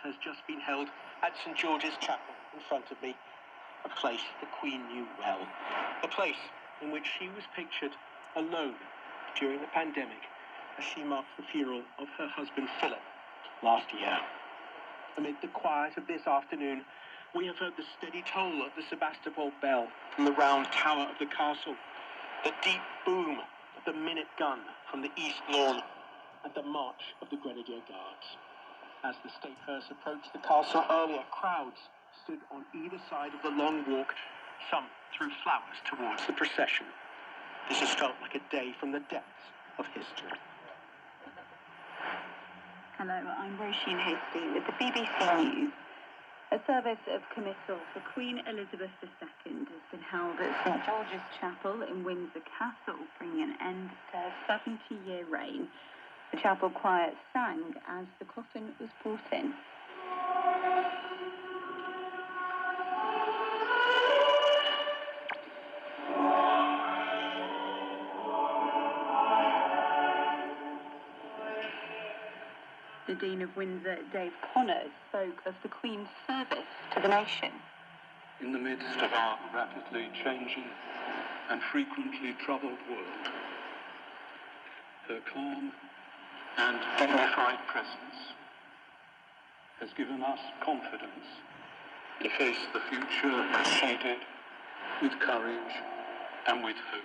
has just been held at St George's Chapel in front of me, a place the Queen knew well, a place in which she was pictured alone during the pandemic as she marked the funeral of her husband Philip last year. Amid the quiet of this afternoon, we have heard the steady toll of the Sebastopol bell from the round tower of the castle, the deep boom of the minute gun from the east lawn, and the march of the Grenadier Guards. As the state hearse approached the castle earlier, crowds stood on either side of the long walk, some threw flowers towards the procession. This has felt like a day from the depths of history. Hello, I'm Roisin Hasty with the BBC News. A service of committal for Queen Elizabeth II has been held at St George's Chapel in Windsor Castle, bringing an end to her 70-year reign. The chapel choir sang as the coffin was brought in. The Dean of Windsor, Dave Connor, spoke of the Queen's service to the nation. In the midst of our rapidly changing and frequently troubled world, her calm and dignified presence has given us confidence to face the future as she did, with courage and with hope.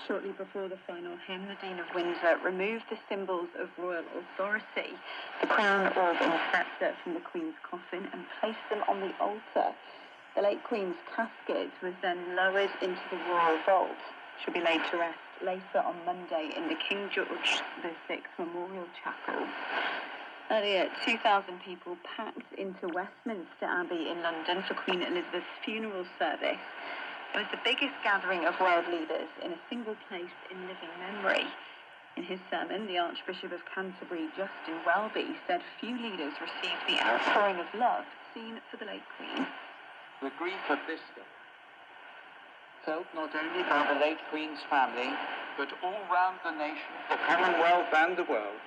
Shortly before the final hymn, the Dean of Windsor removed the symbols of royal authority, the crown, orb and sceptre, from the Queen's coffin and placed them on the altar. The late Queen's casket was then lowered into the royal vault. She'll be laid to rest later on Monday in the King George VI Memorial Chapel. Earlier, 2,000 people packed into Westminster Abbey in London for Queen Elizabeth's funeral service. It was the biggest gathering of world leaders in a single place in living memory. In his sermon, the Archbishop of Canterbury, Justin Welby, said few leaders received the outpouring of love seen for the late Queen. The grief of this day, felt not only by the late Queen's family, but all round the nation, the Commonwealth and the world,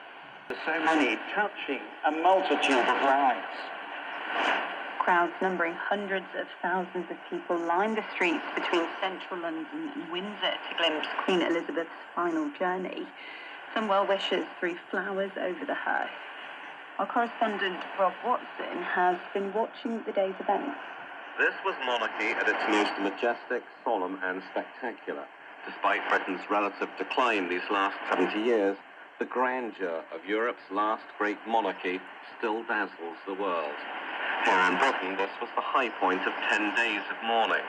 for so many touching a multitude of lives. Crowds numbering hundreds of thousands of people lined the streets between central London and Windsor to glimpse Queen Elizabeth's final journey. Some well-wishers threw flowers over the hearse. Our correspondent Rob Watson has been watching the day's events. This was monarchy at its most majestic, solemn and spectacular. Despite Britain's relative decline these last 70 years, the grandeur of Europe's last great monarchy still dazzles the world. Here in Britain, this was the high point of 10 days of mourning,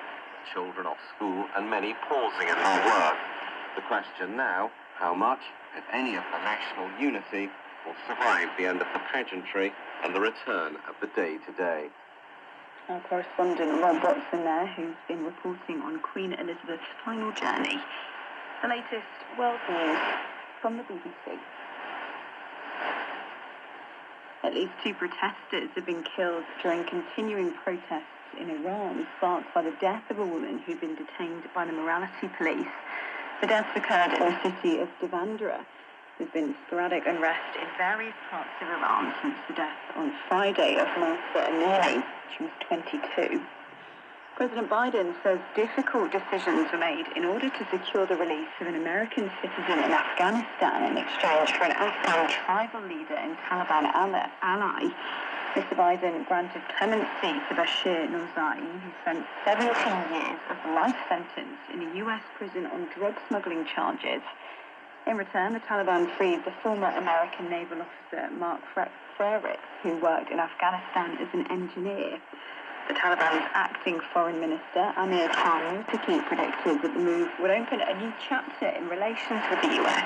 children off school and many pausing in their work. The question now, how much, if any, of the national unity will survive the end of the pageantry and the return of the day-to-day. Our correspondent Rob Watson there, who's been reporting on Queen Elizabeth's final journey. The latest world news from the BBC. At least 2 protesters have been killed during continuing protests in Iran, sparked by the death of a woman who'd been detained by the morality police. The deaths occurred in the city of Devandra. There's been sporadic unrest in various parts of Iran since the death on Friday of Mahsa Amini. She was 22. President Biden says difficult decisions were made in order to secure the release of an American citizen in Afghanistan in exchange for an Afghan tribal leader and Taliban ally. Mr. Biden granted clemency to Bashir Nozai, who spent 17 years of a life sentence in a U.S. prison on drug smuggling charges. In return, the Taliban freed the former American naval officer Mark Frericks, who worked in Afghanistan as an engineer. The Taliban's acting foreign minister, Amir Khan Muttaqi, predicted that the move would open a new chapter in relations with the US.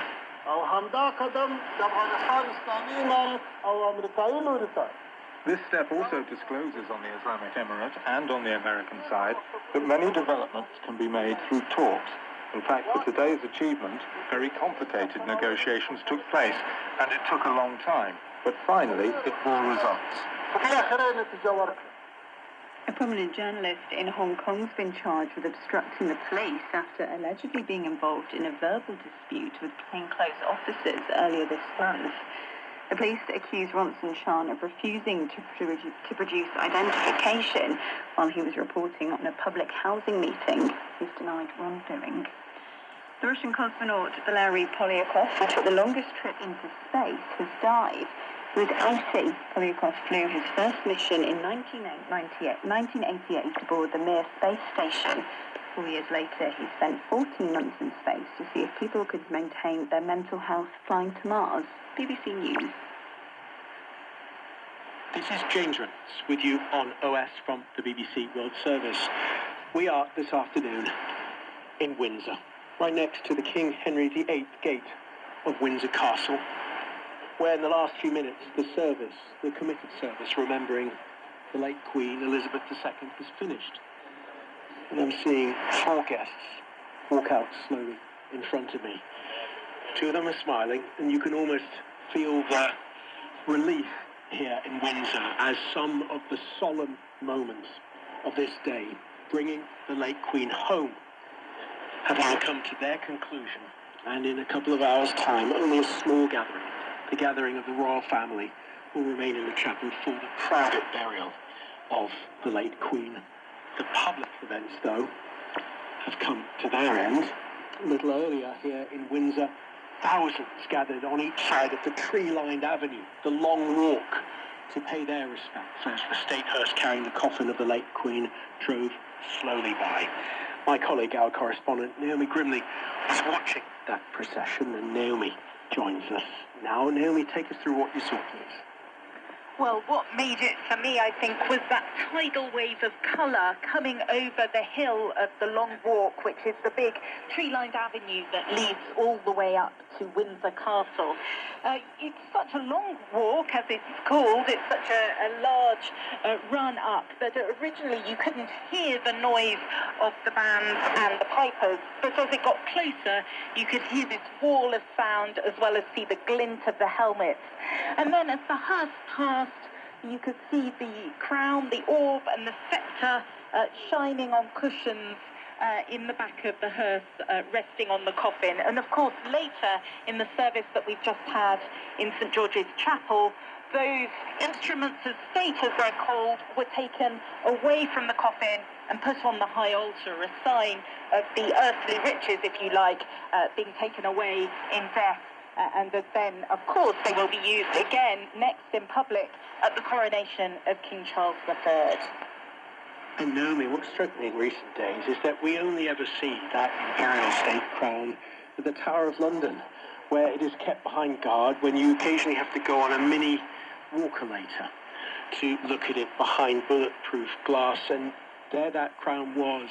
This step also discloses on the Islamic Emirate and on the American side that many developments can be made through talks. In fact, for today's achievement, very complicated negotiations took place, and it took a long time. But finally, it bore results. A prominent journalist in Hong Kong's been charged with obstructing the police after allegedly being involved in a verbal dispute with plainclothes officers earlier this month. The police accused Ronson Shan of refusing to produce identification while he was reporting on a public housing meeting. He's denied wrongdoing. The Russian cosmonaut Valery Polyakov, who took the longest trip into space, has died. He was 80. Polyakov flew his first mission in 1988 aboard the Mir space station. 4 years later, he spent 14 months in space to see if people could maintain their mental health flying to Mars. BBC News. This is James Reynolds with you on OS from the BBC World Service. We are this afternoon in Windsor, right next to the King Henry VIII gate of Windsor Castle, where in the last few minutes the committed service remembering the late Queen Elizabeth II has finished. And I'm seeing 4 guests walk out slowly in front of me. 2 of them are smiling, and you can almost feel the relief here in Windsor as some of the solemn moments of this day, bringing the late Queen home, have now come to their conclusion. And in a couple of hours' time, only a small gathering, the gathering of the royal family, will remain in the chapel for the private burial of the late Queen. The public events, though, have come to their end. A little earlier here in Windsor, thousands gathered on each side of the tree-lined avenue, the long walk, to pay their respects as the state hearse carrying the coffin of the late Queen drove slowly by. My colleague, our correspondent, Naomi Grimley, was watching that procession, and Naomi joins us now. Naomi, take us through what you saw, please. Well, what made it for me, I think, was that tidal wave of colour coming over the hill of the Long Walk, which is the big tree-lined avenue that leads all the way up to Windsor Castle. It's such a long walk, as it's called. It's such a large run up that originally you couldn't hear the noise of the bands and the pipers, but as it got closer, you could hear this wall of sound as well as see the glint of the helmets. And then as the hearse passed, you could see the crown, the orb and the sceptre shining on cushions in the back of the hearse, resting on the coffin. And of course, later in the service that we've just had in St George's Chapel, those instruments of state, as they're called, were taken away from the coffin and put on the high altar, a sign of the earthly riches, if you like, being taken away in death. And then, of course, they will be used again next in public at the coronation of King Charles III. And Naomi, what struck me in recent days is that we only ever see that imperial state crown at the Tower of London, where it is kept behind guard when you occasionally have to go on a mini walker-later to look at it behind bulletproof glass. And there that crown was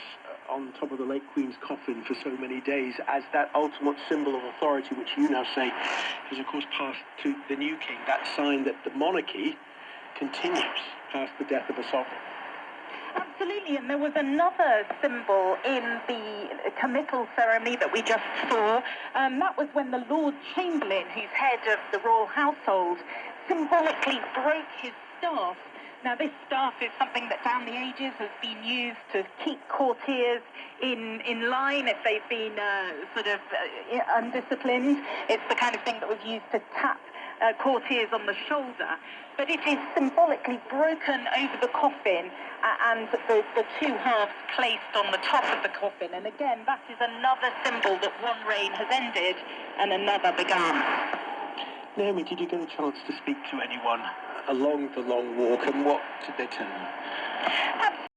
on top of the late Queen's coffin for so many days as that ultimate symbol of authority, which you now say has, of course, passed to the new king, that sign that the monarchy continues past the death of a sovereign. Absolutely, and there was another symbol in the committal ceremony that we just saw. That was when the Lord Chamberlain, who's head of the royal household, symbolically broke his staff. Now, this staff is something that down the ages has been used to keep courtiers in line if they've been undisciplined. It's the kind of thing that was used to tap courtiers on the shoulder. But it is symbolically broken over the coffin and the 2 halves placed on the top of the coffin. And again, that is another symbol that one reign has ended and another begun. Naomi, did you get a chance to speak to anyone along the long walk, and what did they tell you?